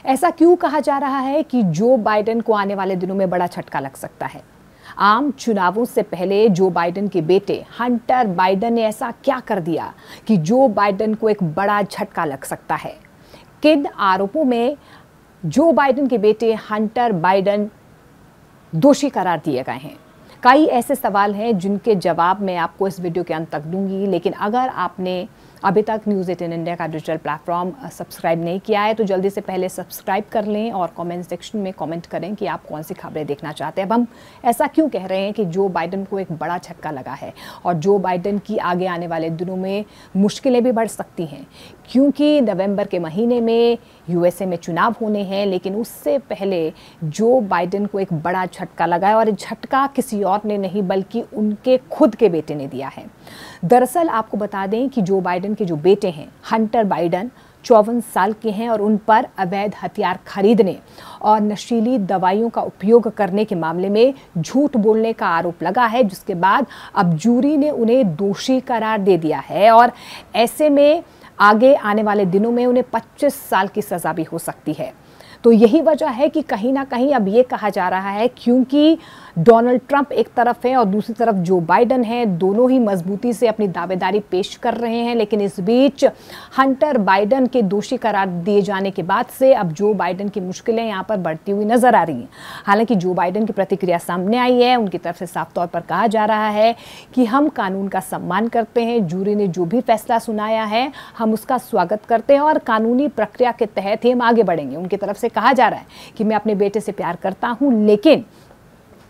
ऐसा क्यों कहा जा रहा है कि जो बाइडेन को आने वाले दिनों में बड़ा झटका लग सकता है? आम चुनावों से पहले जो बाइडेन के बेटे हंटर बाइडेन ने ऐसा क्या कर दिया कि जो बाइडेन को एक बड़ा झटका लग सकता है? किन आरोपों में जो बाइडेन के बेटे हंटर बाइडेन दोषी करार दिए गए हैं? कई ऐसे सवाल हैं जिनके जवाब मैं आपको इस वीडियो के अंत तक दूंगी। लेकिन अगर आपने अभी तक न्यूज़18 इंडिया का डिजिटल प्लेटफॉर्म सब्सक्राइब नहीं किया है तो जल्दी से पहले सब्सक्राइब कर लें और कमेंट सेक्शन में कमेंट करें कि आप कौन सी खबरें देखना चाहते हैं। अब हम ऐसा क्यों कह रहे हैं कि जो बाइडेन को एक बड़ा झटका लगा है और जो बाइडेन की आगे आने वाले दिनों में मुश्किलें भी बढ़ सकती हैं, क्योंकि नवंबर के महीने में यूएसए में चुनाव होने हैं। लेकिन उससे पहले जो बाइडेन को एक बड़ा झटका लगा है और झटका किसी और ने नहीं बल्कि उनके खुद के बेटे ने दिया है। दरअसल आपको बता दें कि जो बाइडेन के जो बेटे हैं हंटर बाइडेन 54 साल के हैं और उन पर अवैध हथियार खरीदने और नशीली दवाइयों का उपयोग करने के मामले में झूठ बोलने का आरोप लगा है, जिसके बाद अब जूरी ने उन्हें दोषी करार दे दिया है और ऐसे में आगे आने वाले दिनों में उन्हें 25 साल की सजा भी हो सकती है। तो यही वजह है कि कहीं ना कहीं अब ये कहा जा रहा है, क्योंकि डोनाल्ड ट्रंप एक तरफ है और दूसरी तरफ जो बाइडेन है, दोनों ही मजबूती से अपनी दावेदारी पेश कर रहे हैं। लेकिन इस बीच हंटर बाइडेन के दोषी करार दिए जाने के बाद से अब जो बाइडेन की मुश्किलें यहाँ पर बढ़ती हुई नजर आ रही हैं। हालांकि जो बाइडेन की प्रतिक्रिया सामने आई है, उनकी तरफ से साफ तौर पर कहा जा रहा है कि हम कानून का सम्मान करते हैं, जूरी ने जो भी फैसला सुनाया है हम उसका स्वागत करते हैं और कानूनी प्रक्रिया के तहत ही हम आगे बढ़ेंगे। उनकी तरफ से कहा जा रहा है कि मैं अपने बेटे से प्यार करता हूं, लेकिन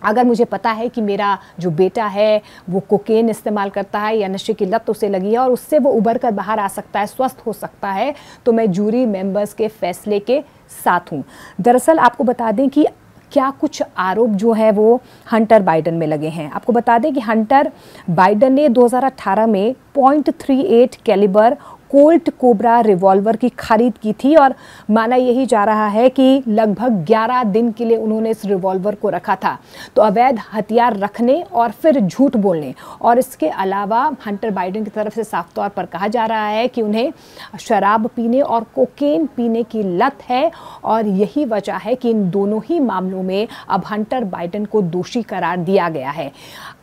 अगर मुझे पता है कि मेरा जो बेटा है वो कोकेन इस्तेमाल करता है या नशे की लत उसे लगी है और उससे वो उभर कर बाहर आ सकता है, स्वस्थ हो सकता है, तो मैं जूरी मेंबर्स के फैसले के साथ हूं। दरअसल आपको बता दें कि क्या कुछ आरोप जो है वो हंटर बाइडेन में लगे हैं। आपको बता दें कि हंटर बाइडेन ने 2018 में .38 कैलिबर कोल्ट कोबरा रिवॉल्वर की खरीद की थी और माना यही जा रहा है कि लगभग 11 दिन के लिए उन्होंने इस रिवॉल्वर को रखा था। तो अवैध हथियार रखने और फिर झूठ बोलने और इसके अलावा हंटर बाइडेन की तरफ से साफ तौर पर कहा जा रहा है कि उन्हें शराब पीने और कोकेन पीने की लत है और यही वजह है कि इन दोनों ही मामलों में अब हंटर बाइडेन को दोषी करार दिया गया है।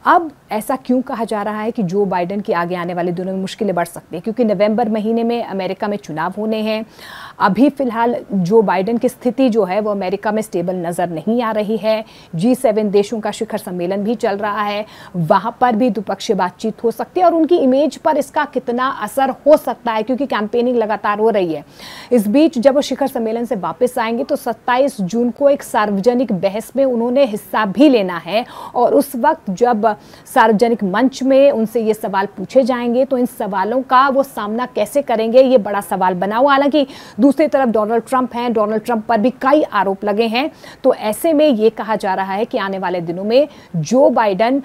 अब ऐसा क्यों कहा जा रहा है कि जो बाइडेन की आगे आने वाले दिनों में मुश्किलें बढ़ सकती हैं? क्योंकि नवंबर महीने में अमेरिका में चुनाव होने हैं। अभी फिलहाल जो बाइडेन की स्थिति जो है वो अमेरिका में स्टेबल नजर नहीं आ रही है। G7 देशों का शिखर सम्मेलन भी चल रहा है, वहां पर भी द्विपक्षीय बातचीत हो सकती है और उनकी इमेज पर इसका कितना असर हो सकता है, क्योंकि कैंपेनिंग लगातार हो रही है। इस बीच जब वो शिखर सम्मेलन से वापस आएंगे तो 27 जून को एक सार्वजनिक बहस में उन्होंने हिस्सा भी लेना है और उस वक्त जब सार्वजनिक मंच में उनसे ये सवाल पूछे जाएंगे तो इन सवालों का वो सामना कैसे करेंगे, ये बड़ा सवाल बना हुआ। हालांकि दूसरी तरफ डोनाल्ड ट्रंप हैं, डोनाल्ड ट्रंप पर भी कई आरोप लगे हैं। तो ऐसे में ये कहा जा रहा है कि आने वाले दिनों में जो बाइडेन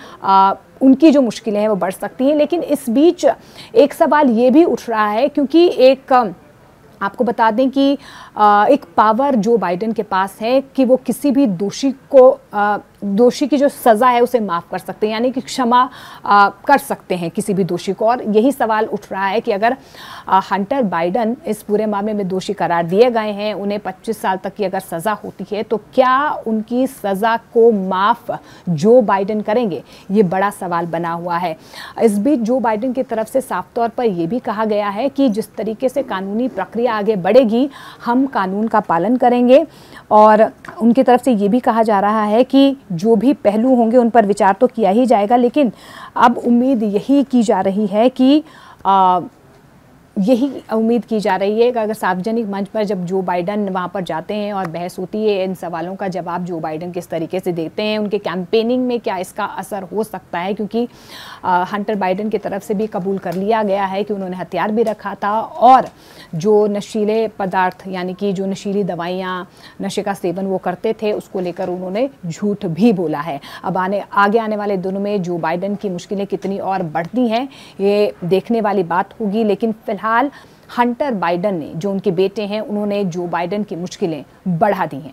उनकी जो मुश्किलें हैं वो बढ़ सकती हैं। लेकिन इस बीच एक सवाल ये भी उठ रहा है, क्योंकि एक आपको बता दें कि एक पावर जो बाइडेन के पास है कि वो किसी भी दोषी की जो सज़ा है उसे माफ़ कर सकते हैं, यानी कि क्षमा कर सकते हैं किसी भी दोषी को। और यही सवाल उठ रहा है कि अगर हंटर बाइडेन इस पूरे मामले में दोषी करार दिए गए हैं, उन्हें 25 साल तक की अगर सज़ा होती है तो क्या उनकी सज़ा को माफ़ जो बाइडेन करेंगे, ये बड़ा सवाल बना हुआ है। इस बीच जो बाइडेन की तरफ से साफ तौर पर यह भी कहा गया है कि जिस तरीके से कानूनी प्रक्रिया आगे बढ़ेगी हम कानून का पालन करेंगे और उनकी तरफ से ये भी कहा जा रहा है कि जो भी पहलू होंगे उन पर विचार तो किया ही जाएगा। लेकिन अब उम्मीद यही की जा रही है कि यही उम्मीद की जा रही है कि अगर सार्वजनिक मंच पर जब जो बाइडेन वहाँ पर जाते हैं और बहस होती है, इन सवालों का जवाब जो बाइडेन किस तरीके से देते हैं, उनके कैंपेनिंग में क्या इसका असर हो सकता है, क्योंकि हंटर बाइडेन की तरफ से भी कबूल कर लिया गया है कि उन्होंने हथियार भी रखा था और जो नशीले पदार्थ यानी कि जो नशीली दवाइयाँ, नशे का सेवन वो करते थे, उसको लेकर उन्होंने झूठ भी बोला है। अब आगे आने वाले दिनों में जो बाइडेन की मुश्किलें कितनी और बढ़ती हैं ये देखने वाली बात होगी। लेकिन फिलहाल हंटर बाइडेन ने, जो उनके बेटे हैं, उन्होंने जो बाइडेन की मुश्किलें बढ़ा दी हैं।